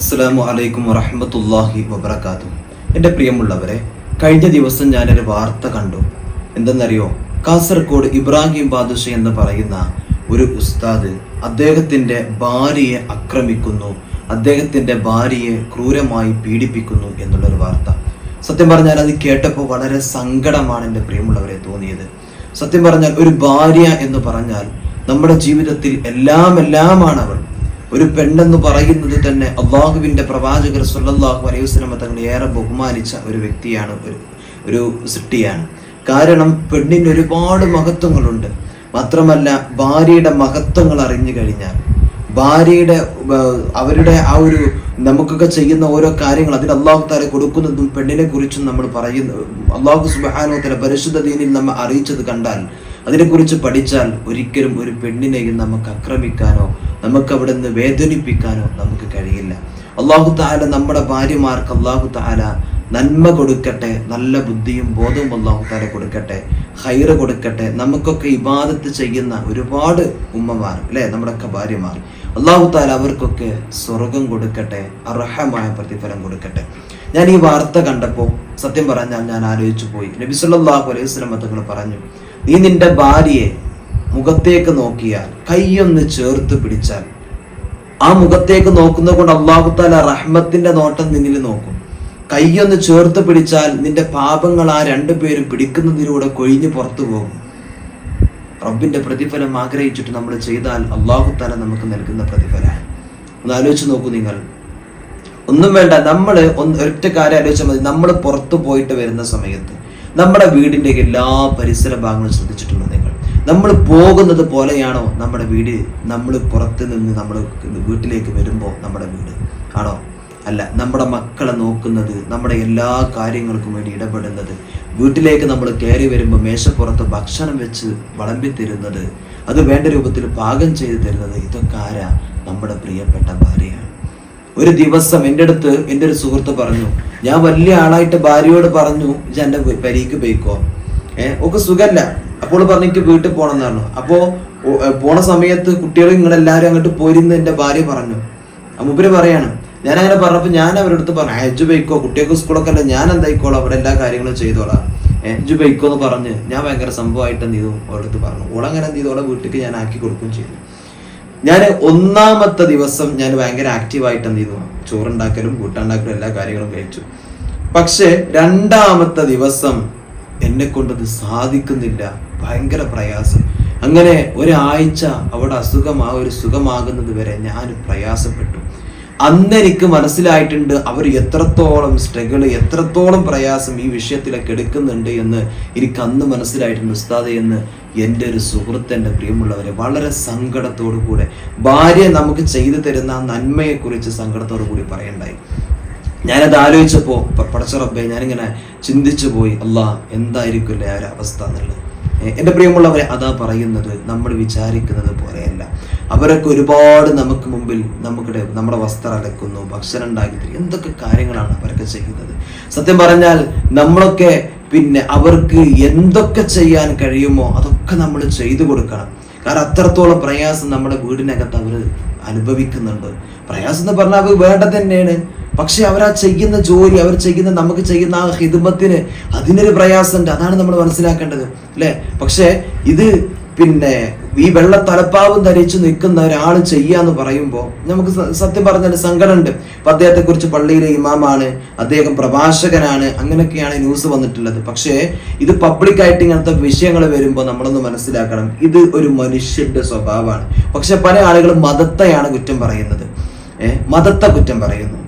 അസ്സലാമു അലൈക്കും വറഹ്മത്തുള്ളാഹി വബറകാതുഹു. എൻ്റെ പ്രിയമുള്ളവരെ, കഴിഞ്ഞ ദിവസം ഞാനൊരു വാർത്ത കണ്ടു. എന്തെന്നറിയോ? കാസർഗോഡ് ഇബ്രാഹിം ബാദുഷ എന്ന് പറയുന്ന ഒരു ഉസ്താദ് അദ്ദേഹത്തിൻ്റെ ഭാര്യയെ ആക്രമിക്കുന്നു, അദ്ദേഹത്തിൻ്റെ ഭാര്യയെ ക്രൂരമായി പീഡിപ്പിക്കുന്നു എന്നുള്ളൊരു വാർത്ത. സത്യം പറഞ്ഞാൽ അത് കേട്ടപ്പോൾ വളരെ സങ്കടമാണ് എൻ്റെ പ്രിയമുള്ളവരെ തോന്നിയത്. സത്യം പറഞ്ഞാൽ ഒരു ഭാര്യ എന്ന് പറഞ്ഞാൽ നമ്മുടെ ജീവിതത്തിൽ എല്ലാമാണ് അവൾ. ഒരു പെണ്ണെന്ന് പറയുന്നത് തന്നെ അള്ളാഹുവിന്റെ പ്രവാചകർ സ്വല്ലല്ലാഹു അലൈഹി വസല്ലം തങ്ങൾ ഏറെ ബഹുമാനിച്ച ഒരു വ്യക്തിയാണ്, ഒരു സൃഷ്ടിയാണ്. കാരണം പെണ്ണിന് ഒരുപാട് മഹത്വങ്ങളുണ്ട്. മാത്രമല്ല, ഭാര്യയുടെ മഹത്വങ്ങൾ അറിഞ്ഞു കഴിഞ്ഞാൽ, ഭാര്യയുടെ അവരുടെ ആ ഒരു നമുക്കൊക്കെ ചെയ്യുന്ന ഓരോ കാര്യങ്ങൾ അതിന് അള്ളാഹു തആല കൊടുക്കുന്നതും പെണ്ണിനെ കുറിച്ചും നമ്മൾ പറയുന്നു. അള്ളാഹു സുബ്ഹാനഹു വ തആല പരിശുദ്ധ ദീനിൽ നമ്മെ അറിയിച്ചത് കണ്ടാൽ, അതിനെക്കുറിച്ച് പഠിച്ചാൽ ഒരിക്കലും ഒരു പെണ്ണിനെയും നമുക്ക് ആക്രമിക്കാനോ നമുക്ക് അവിടെ നിന്ന് വേദനിപ്പിക്കാനോ നമുക്ക് കഴിയില്ല. അള്ളാഹു തആല നമ്മുടെ ഭാര്യമാർക്ക് അള്ളാഹു തആല നന്മ കൊടുക്കട്ടെ, നല്ല ബുദ്ധിയും ബോധവും അള്ളാഹു തആല കൊടുക്കട്ടെ, ഖൈറ് കൊടുക്കട്ടെ. നമുക്കൊക്കെ ഇബാദത്ത് ചെയ്യുന്ന ഒരുപാട് ഉമ്മമാർ അല്ലെ, നമ്മുടെയൊക്കെ ഭാര്യമാർ, അള്ളാഹു തആല അവർക്കൊക്കെ സ്വർഗം കൊടുക്കട്ടെ, അർഹമായ പ്രതിഫലം കൊടുക്കട്ടെ. ഞാൻ ഈ വാർത്ത കണ്ടപ്പോൾ സത്യം പറഞ്ഞാൽ ഞാൻ ആലോചിച്ചു പോയി. നബി സല്ലല്ലാഹു അലൈഹി വസല്ലം തങ്ങൾ പറഞ്ഞു, നീ നിന്റെ ഭാര്യയെ മുഖത്തേക്ക് നോക്കിയാൽ, കൈയൊന്ന് ചേർത്ത് പിടിച്ചാൽ, ആ മുഖത്തേക്ക് നോക്കുന്നത് കൊണ്ട് അല്ലാഹു തആല റഹ്മത്തിന്റെ നോട്ടം നിന്നിൽ നോക്കും. കൈയൊന്ന് ചേർത്ത് പിടിച്ചാൽ നിന്റെ പാപങ്ങൾ ആ രണ്ടുപേരും പിടിക്കുന്നതിലൂടെ കൊഴിഞ്ഞു പുറത്തു പോകും. റബ്ബിന്റെ പ്രതിഫലം ആഗ്രഹിച്ചിട്ട് നമ്മൾ ചെയ്താൽ അല്ലാഹു തആല നമുക്ക് നൽകുന്ന പ്രതിഫലമാണ്. ഒന്ന് ആലോചിച്ച് നോക്കൂ നിങ്ങൾ. ഒന്നും വേണ്ട, നമ്മൾ ഒറ്റ കാര്യം ആലോചിച്ചാൽ മതി. നമ്മൾ പുറത്തു പോയിട്ട് വരുന്ന സമയത്ത് നമ്മുടെ വീടിന്റെ എല്ലാ പരിസര ഭാഗങ്ങളും ശ്രദ്ധിച്ചിട്ടുണ്ടോ നിങ്ങൾ? നമ്മൾ പോകുന്നത് പോലെയാണോ നമ്മുടെ വീട്? നമ്മൾ പുറത്ത് നിന്ന് നമ്മൾ വീട്ടിലേക്ക് വരുമ്പോൾ നമ്മുടെ വീട് ആണോ? അല്ല. നമ്മുടെ മക്കളെ നോക്കുന്നത്, നമ്മുടെ എല്ലാ കാര്യങ്ങൾക്കും വേണ്ടി ഇടപെടുന്നത്, വീട്ടിലേക്ക് നമ്മൾ കയറി വരുമ്പോൾ മേശപ്പുറത്ത് ഭക്ഷണം വെച്ച് വിളമ്പി തരുന്നത്, അത് വേണ്ട രൂപത്തിൽ പാകം ചെയ്ത് തരുന്നത്, ഇതൊക്കെ ആരാ? നമ്മുടെ പ്രിയപ്പെട്ട ഭാര്യയാണ്. ഒരു ദിവസം എൻ്റെ അടുത്ത് എൻ്റെ ഒരു സുഹൃത്ത് പറഞ്ഞു, ഞാൻ വലിയ ആളായിട്ട് ഭാര്യയോട് പറഞ്ഞു, എൻ്റെ പെരീക്ക് പോയിക്കോ, ഒക്കെ സുഖമല്ല. അപ്പോൾ പറഞ്ഞു എനിക്ക് വീട്ടിൽ പോകണം എന്നാണ്. അപ്പോൾ പോണ സമയത്ത് കുട്ടികൾ നിങ്ങളെല്ലാവരും അങ്ങോട്ട് പോരുന്ന് എൻ്റെ ഭാര്യ പറഞ്ഞു. മൂപ്പര് പറയാണ്, ഞാൻ അങ്ങനെ പറഞ്ഞപ്പോൾ ഞാൻ അവരുടെ അടുത്ത് പറഞ്ഞു, എജ്ജു ബൈക്കോ, കുട്ടികൾക്ക് സ്കൂളൊക്കെ അല്ല, ഞാൻ എന്തായിക്കോളാം, അവിടെ എല്ലാ കാര്യങ്ങളും ചെയ്തോളാം, എജ്ജു ബൈക്കോ എന്ന് പറഞ്ഞ് ഞാൻ ഭയങ്കര സംഭവമായിട്ട് എന്ത് ചെയ്തു അവരുടെ അടുത്ത് പറഞ്ഞു. ഓളങ്ങനെ എന്ത് ചെയ്തു, ഓളെ വീട്ടിലേക്ക് ഞാൻ ആക്കി കൊടുക്കുകയും ചെയ്തു. ഞാൻ ഒന്നാമത്തെ ദിവസം ഞാൻ ഭയങ്കര ആക്റ്റീവായിട്ട് എന്ത് ചെയ്തു, ചോറുണ്ടാക്കലും കൂട്ടുണ്ടാക്കലും എല്ലാ കാര്യങ്ങളും കഴിച്ചു. പക്ഷെ രണ്ടാമത്തെ ദിവസം എന്നെ കൊണ്ടത് സാധിക്കുന്നില്ല, ഭയങ്കര പ്രയാസം. അങ്ങനെ ഒരാഴ്ച അവിടെ ഒരു സുഖമാകുന്നത് വരെ ഞാൻ പ്രയാസപ്പെട്ടു. അന്ന് എനിക്ക് മനസ്സിലായിട്ടുണ്ട് അവർ എത്രത്തോളം സ്ട്രഗിള്, എത്രത്തോളം പ്രയാസം ഈ വിഷയത്തിലൊക്കെ എടുക്കുന്നുണ്ട് എന്ന് എനിക്ക് അന്ന് മനസ്സിലായിട്ടുണ്ട് ഉസ്താദേ എന്ന് എൻ്റെ ഒരു സുഹൃത്ത്, എൻ്റെ പ്രിയമുള്ളവരെ, വളരെ സങ്കടത്തോടു കൂടെ ഭാര്യ നമുക്ക് ചെയ്തു തരുന്ന നന്മയെക്കുറിച്ച് സങ്കടത്തോടു കൂടി പറയണ്ടായി. ഞാനത് ആലോചിച്ചപ്പോൾ പടച്ച റബ്ബേ, ഞാനിങ്ങനെ ചിന്തിച്ചു പോയി, അല്ലാഹ് എന്തായിരിക്കില്ലേ ആ ഒരു അവസ്ഥ എന്നുള്ളത്. എൻ്റെ പ്രിയമുള്ളവരെ, അതാ പറയുന്നത്, നമ്മൾ വിചാരിക്കുന്നത് പോലെയല്ല. അവരൊക്കെ ഒരുപാട് നമുക്ക് മുമ്പിൽ നമ്മുടെ വസ്ത്രം അലക്കുന്നു, ഭക്ഷണം ഉണ്ടാക്കി തരും, എന്തൊക്കെ കാര്യങ്ങളാണ് അവരൊക്കെ ചെയ്യുന്നത്. സത്യം പറഞ്ഞാൽ നമ്മളൊക്കെ പിന്നെ അവർക്ക് എന്തൊക്കെ ചെയ്യാൻ കഴിയുമോ അതൊക്കെ നമ്മൾ ചെയ്തു കൊടുക്കണം. കാരണം അത്രത്തോളം പ്രയാസം നമ്മുടെ വീടിനകത്ത് അവർ അനുഭവിക്കുന്നുണ്ട്. പ്രയാസം എന്ന് പറഞ്ഞാൽ അവർ വേണ്ട തന്നെയാണ്. പക്ഷെ അവരാ ചെയ്യുന്ന ജോലി, അവർ ചെയ്യുന്ന നമുക്ക് ചെയ്യുന്ന ആ ഹിദ്മത്തിന് അതിനൊരു പ്രയാസമുണ്ട്. അതാണ് നമ്മൾ മനസ്സിലാക്കേണ്ടത് അല്ലെ? പക്ഷെ ഇത് പിന്നെ ഈ വെള്ള തലപ്പാവും ധരിച്ചു നിൽക്കുന്ന ഒരാൾ ചെയ്യാന്ന് പറയുമ്പോൾ നമുക്ക് സത്യം പറഞ്ഞാൽ സങ്കടമുണ്ട്. അപ്പൊ അദ്ദേഹത്തെ കുറിച്ച് പള്ളിയിലെ ഇമാമാണ്, അദ്ദേഹം പ്രഭാഷകനാണ്, അങ്ങനെയൊക്കെയാണ് ന്യൂസ് വന്നിട്ടുള്ളത്. പക്ഷേ ഇത് പബ്ലിക്കായിട്ട് ഇങ്ങനത്തെ വിഷയങ്ങൾ വരുമ്പോൾ നമ്മളൊന്ന് മനസ്സിലാക്കണം, ഇത് ഒരു മനുഷ്യന്റെ സ്വഭാവമാണ്. പക്ഷെ പല ആളുകളും മതത്തെയാണ് കുറ്റം പറയുന്നത്, മതത്തെ കുറ്റം പറയുന്നു.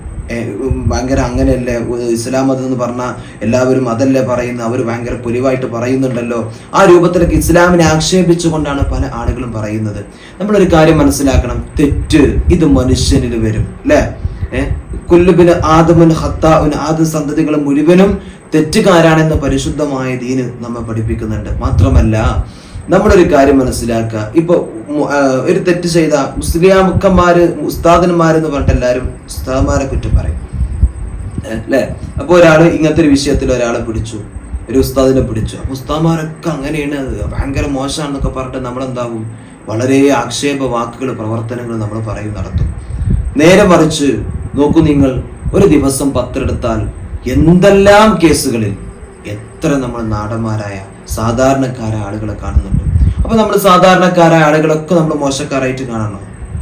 ഭയങ്കര അങ്ങനെയല്ലേ ഇസ്ലാം മതം എന്ന് പറഞ്ഞാൽ എല്ലാവരും അതല്ലേ പറയുന്നത്, അവർ ഭയങ്കര പൊലിവായിട്ട് പറയുന്നുണ്ടല്ലോ. ആ രൂപത്തിലൊക്കെ ഇസ്ലാമിനെ ആക്ഷേപിച്ചുകൊണ്ടാണ് പല ആളുകളും പറയുന്നത്. നമ്മളൊരു കാര്യം മനസ്സിലാക്കണം, തെറ്റ് ഇത് മനുഷ്യനിൽ വരും അല്ലെ? കുല്ലുബിന് ആദമുൻ ഖത്താഉൻ, ആദം സന്തതികൾ മുഴുവനും തെറ്റുകാരാണെന്ന് പരിശുദ്ധമായ ദീന് നമ്മെ പഠിപ്പിക്കുന്നുണ്ട്. മാത്രമല്ല, നമ്മളൊരു കാര്യം മനസ്സിലാക്കുക, ഇപ്പൊ ഒരു തെറ്റ് ചെയ്ത മുസ്ലിംമാര് ഉസ്താദന്മാരെന്ന് പറഞ്ഞിട്ട് എല്ലാവരും ഉസ്താദന്മാരെ കുറ്റം പറയും അല്ലെ? അപ്പൊ ഒരാള് ഇങ്ങനത്തെ ഒരു വിഷയത്തിൽ ഒരാളെ പിടിച്ചു, ഒരു ഉസ്താദിനെ പിടിച്ചു. അപ്പൊ ഉസ്താദന്മാരൊക്കെ അങ്ങനെയാണ്, ഭയങ്കര മോശമാണെന്നൊക്കെ പറഞ്ഞിട്ട് നമ്മളെന്താവും, വളരെ ആക്ഷേപ വാക്കുകൾ, പ്രവർത്തനങ്ങൾ നമ്മൾ നടത്തും. നേരെ മറിച്ച് നോക്കൂ നിങ്ങൾ, ഒരു ദിവസം പത്രം എടുത്താൽ എന്തെല്ലാം കേസുകളിൽ എത്ര നമ്മൾ നാടന്മാരായ സാധാരണക്കാരായ ആളുകളെ കാണുന്നുണ്ട്. അപ്പൊ നമ്മൾ സാധാരണക്കാരായ ആളുകളൊക്കെ നമ്മൾ മോശക്കാരായിട്ട് കാണണോ?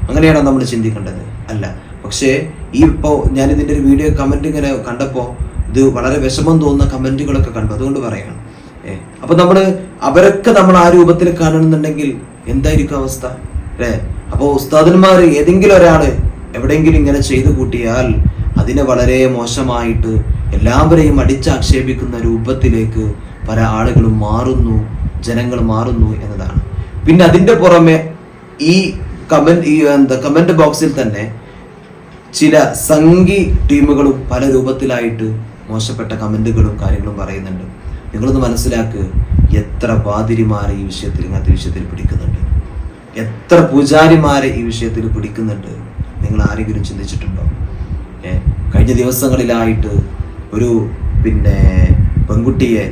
അങ്ങനെയാണോ നമ്മൾ ചിന്തിക്കേണ്ടത്? അല്ല. പക്ഷേ ഞാൻ ഇതിന്റെ ഒരു വീഡിയോ കമന്റ് ഇങ്ങനെ കണ്ടപ്പോൾ ഇത് വളരെ വിഷമം തോന്നുന്ന കമന്റുകളൊക്കെ കണ്ടു. അതുകൊണ്ട് പറയാണ്. അപ്പൊ അവരൊക്കെ നമ്മൾ ആ രൂപത്തിൽ കാണണമെന്നുണ്ടെങ്കിൽ എന്തായിരിക്കും അവസ്ഥ അല്ലേ? അപ്പോൾ ഉസ്താദന്മാർ ഏതെങ്കിലും ഒരാള് എവിടെയെങ്കിലും ഇങ്ങനെ ചെയ്തു കൂട്ടിയാൽ അതിനെ വളരെ മോശമായിട്ട് എല്ലാവരെയും അടിച്ചാക്ഷേപിക്കുന്ന രൂപത്തിലേക്ക് പല ആളുകളും മാറുന്നു, ജനങ്ങൾ മാറുന്നു എന്നതാണ്. പിന്നെ അതിന്റെ പുറമെ ഈ കമന്റ് ബോക്സിൽ തന്നെ ചില സംഘി ടീമുകളും പല രൂപത്തിലായിട്ട് മോശപ്പെട്ട കമന്റുകളും കാര്യങ്ങളും പറയുന്നുണ്ട്. നിങ്ങളൊന്ന് മനസ്സിലാക്കുക, എത്ര പാതിരിമാരെ ഈ വിഷയത്തിൽ ഇങ്ങനത്തെ വിഷയത്തിൽ പിടിക്കുന്നുണ്ട്, എത്ര പൂജാരിമാരെ ഈ വിഷയത്തിൽ പിടിക്കുന്നുണ്ട്. നിങ്ങൾ ആരെങ്കിലും ചിന്തിച്ചിട്ടുണ്ടോ? കഴിഞ്ഞ ദിവസങ്ങളിലായിട്ട് ഒരു പെൺകുട്ടിയെ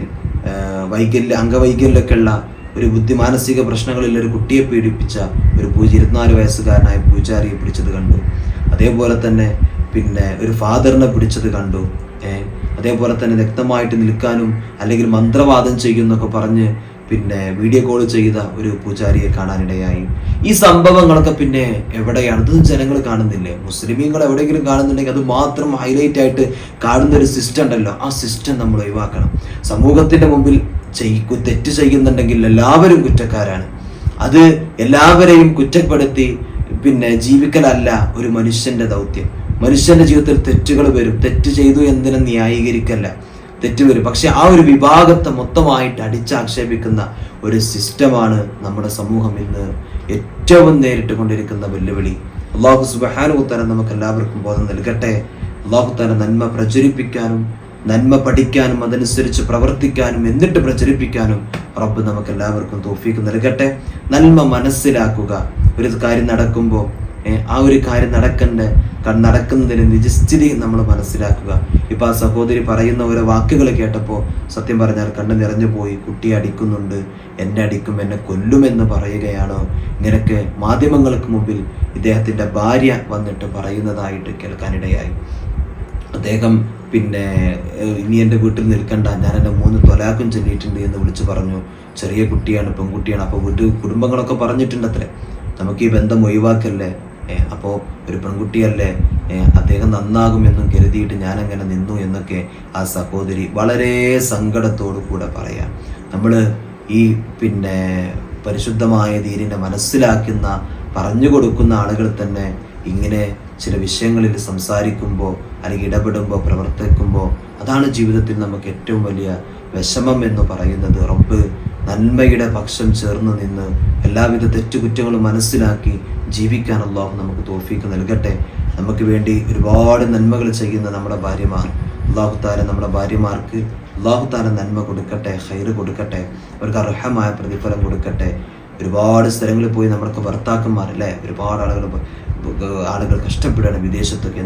അംഗവൈകല്യമൊക്കെ ഉള്ള ഒരു മാനസിക പ്രശ്നങ്ങളിൽ ഒരു കുട്ടിയെ പീഡിപ്പിച്ച ഒരു 24 വയസ്സുകാരനായ പൂജാരിയെ പിടിച്ചത് കണ്ടു. അതേപോലെ തന്നെ ഒരു ഫാദറിനെ പിടിച്ചത് കണ്ടു. അതേപോലെ തന്നെ വ്യക്തമായിട്ട് നിൽക്കാനും അല്ലെങ്കിൽ മന്ത്രവാദം ചെയ്യുന്നൊക്കെ പറഞ്ഞ് വീഡിയോ കോൾ ചെയ്ത ഒരു പൂജാരിയെ കാണാനിടയായി. ഈ സംഭവങ്ങളൊക്കെ എവിടെയാണ്? ഇതൊന്നും ജനങ്ങൾ കാണുന്നില്ലേ? മുസ്ലിമീങ്ങൾ എവിടെയെങ്കിലും കാണുന്നുണ്ടെങ്കിൽ അത് മാത്രം ഹൈലൈറ്റ് ആയിട്ട് കാണുന്ന ഒരു സിസ്റ്റം ഉണ്ടല്ലോ, ആ സിസ്റ്റം നമ്മൾ ഒഴിവാക്കണം. സമൂഹത്തിന്റെ മുമ്പിൽ തെറ്റ് ചെയ്യുന്നുണ്ടെങ്കിൽ എല്ലാവരും കുറ്റക്കാരാണ്. അത് എല്ലാവരെയും കുറ്റപ്പെടുത്തി ജീവിക്കലല്ല ഒരു മനുഷ്യന്റെ ദൗത്യം. മനുഷ്യന്റെ ജീവിതത്തിൽ തെറ്റുകൾ വരും. തെറ്റ് ചെയ്തു എന്തിനെ ന്യായീകരിക്കല്ല, തെറ്റ് വരും. പക്ഷെ ആ ഒരു വിഭാഗത്തെ മൊത്തമായിട്ട് അടിച്ചാക്ഷേപിക്കുന്ന ഒരു സിസ്റ്റമാണ് നമ്മുടെ സമൂഹം ഇന്ന് ഏറ്റവും നേരിട്ട് കൊണ്ടിരിക്കുന്ന വെല്ലുവിളി. അല്ലാഹു സുബ്ഹാനഹു വ തആല നമുക്ക് എല്ലാവർക്കും ബോധം നൽകട്ടെ. അല്ലാഹു തആല നന്മ പ്രചരിപ്പിക്കാനും നന്മ പഠിക്കാനും അതനുസരിച്ച് പ്രവർത്തിക്കാനും എന്നിട്ട് പ്രചരിപ്പിക്കാനും റബ്ബ് നമുക്ക് എല്ലാവർക്കും തൗഫീഖ് നൽകട്ടെ. നന്മ മനസ്സിലാക്കുക. ഒരു കാര്യം നടക്കുമ്പോൾ ആ ഒരു കാര്യം നടക്കുന്നതിന് നിജസ്ഥിതി നമ്മൾ മനസ്സിലാക്കുക. ഇപ്പൊ ആ സഹോദരി പറയുന്ന ഓരോ വാക്കുകൾ കേട്ടപ്പോൾ സത്യം പറഞ്ഞാൽ കണ്ണ് നിറഞ്ഞു പോയി. കുട്ടിയെ അടിക്കുന്നുണ്ട്, എന്നെ അടിക്കും, എന്നെ കൊല്ലുമെന്ന് പറയുകയാണോ? ഇങ്ങനെയൊക്കെ മാധ്യമങ്ങൾക്ക് മുമ്പിൽ ഇദ്ദേഹത്തിന്റെ ഭാര്യ വന്നിട്ട് പറയുന്നതായിട്ട് കേൾക്കാനിടയായി. അദ്ദേഹം ഇനി എൻ്റെ വീട്ടിൽ നിൽക്കണ്ട, ഞാൻ എൻ്റെ 3 ത്വലാഖും ചൊല്ലിയിട്ടുണ്ട് എന്ന് വിളിച്ചു പറഞ്ഞു. ചെറിയ കുട്ടിയാണ്, പെൺകുട്ടിയാണ്. അപ്പോൾ കുടുംബങ്ങളൊക്കെ പറഞ്ഞിട്ടുണ്ട് അത്രേ, നമുക്ക് ഈ ബന്ധം ഒഴിവാക്കല്ലേ, അപ്പോൾ ഒരു പെൺകുട്ടിയല്ലേ, അദ്ദേഹം നന്നാകുമെന്നും കരുതിയിട്ട് ഞാൻ അങ്ങനെ നിന്നു എന്നൊക്കെ ആ സഹോദരി വളരെ സങ്കടത്തോടു കൂടെ പറയാം. നമ്മൾ ഈ പരിശുദ്ധമായ ദീനിനെ മനസ്സിലാക്കുന്ന പറഞ്ഞു കൊടുക്കുന്ന ആളുകൾ തന്നെ ഇങ്ങനെ ചില വിഷയങ്ങളിൽ സംസാരിക്കുമ്പോൾ അല്ലെങ്കിൽ ഇടപെടുമ്പോൾ പ്രവർത്തിക്കുമ്പോൾ അതാണ് ജീവിതത്തിൽ നമുക്ക് ഏറ്റവും വലിയ വിഷമം എന്ന് പറയുന്നത്. റബ്ബ് നന്മയുടെ പക്ഷം ചേർന്ന് നിന്ന് എല്ലാവിധ തെറ്റുകുറ്റങ്ങളും മനസ്സിലാക്കി ജീവിക്കാൻ അല്ലാഹു നമുക്ക് തൗഫീഖ് നൽകട്ടെ. നമുക്ക് വേണ്ടി ഒരുപാട് നന്മകൾ ചെയ്യുന്ന നമ്മുടെ ഭാര്യമാർ, അല്ലാഹു തആല നമ്മുടെ ഭാര്യമാർക്ക് അല്ലാഹു തആല നന്മ കൊടുക്കട്ടെ, ഖൈറ് കൊടുക്കട്ടെ, അവർക്ക് അർഹമായ പ്രതിഫലം കൊടുക്കട്ടെ. ഒരുപാട് സ്ഥലങ്ങളിൽ പോയി നമ്മൾക്ക് ഭർത്താക്കന്മാർ അല്ലേ, ഒരുപാട് ആളുകൾ കഷ്ടപ്പെടുകയാണ് വിദേശത്തൊക്കെ.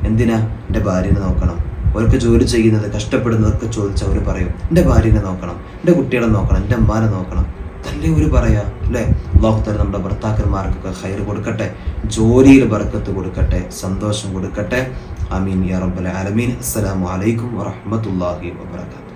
എന്തിനാ എൻ്റെ ഭാര്യനെ നോക്കണം. അവർക്ക് ജോലി ചെയ്യുന്നത് കഷ്ടപ്പെടുന്നതൊക്കെ ചോദിച്ചാൽ അവർ പറയും എൻ്റെ ഭാര്യനെ നോക്കണം, എൻ്റെ കുട്ടികളെ നോക്കണം, എൻ്റെ അമ്മാനെ നോക്കണം. തല്ലേ ഒരു പറയാ അല്ലേ. അല്ലാഹു തആല നമ്മുടെ ഭർത്താക്കന്മാർക്കൊക്കെ ഖൈർ കൊടുക്കട്ടെ, ജോലിയിൽ ബർക്കത്ത് കൊടുക്കട്ടെ, സന്തോഷം കൊടുക്കട്ടെ. ആമീൻ യാ റബ്ബൽ ആലമീൻ. അസ്സലാമു അലൈക്കും വറഹ്മത്തുള്ളാഹി വബറകാതുഹു.